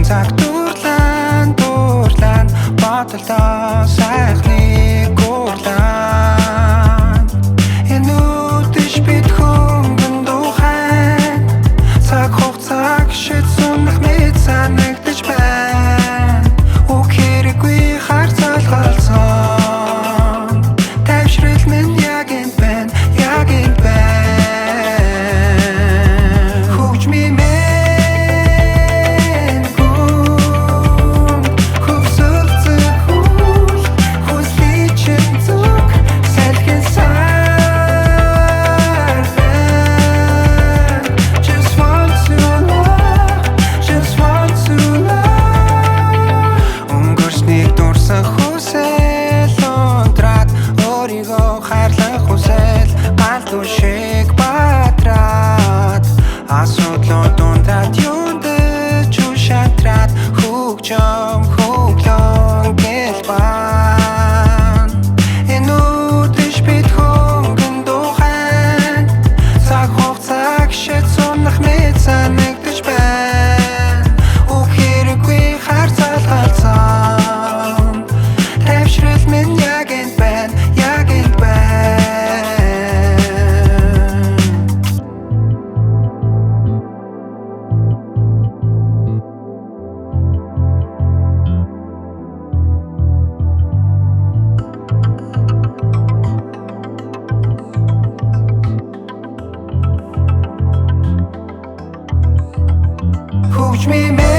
цаг дурлан бодолдоо сайхныг гурлан энэ үдэш бид хөнгөн духайн цаг хугацааг шид сунах мэд санагдаж байна үг хэрэггүй харцал галзан тайвшрал минь яг энэ байна яг энэ байна хөгжмий шиг батраад асуудлууд ундраад юундэж шатраад хөгжим хөглөн гэлбан энэ үдэш бид хөнгөн духайн цаг хугацааг шид сунах мэд санагдаж байна үг хэрэггүй харцал галзан тайвшрал минь яг энэ байна яг энэ байна Hugh me.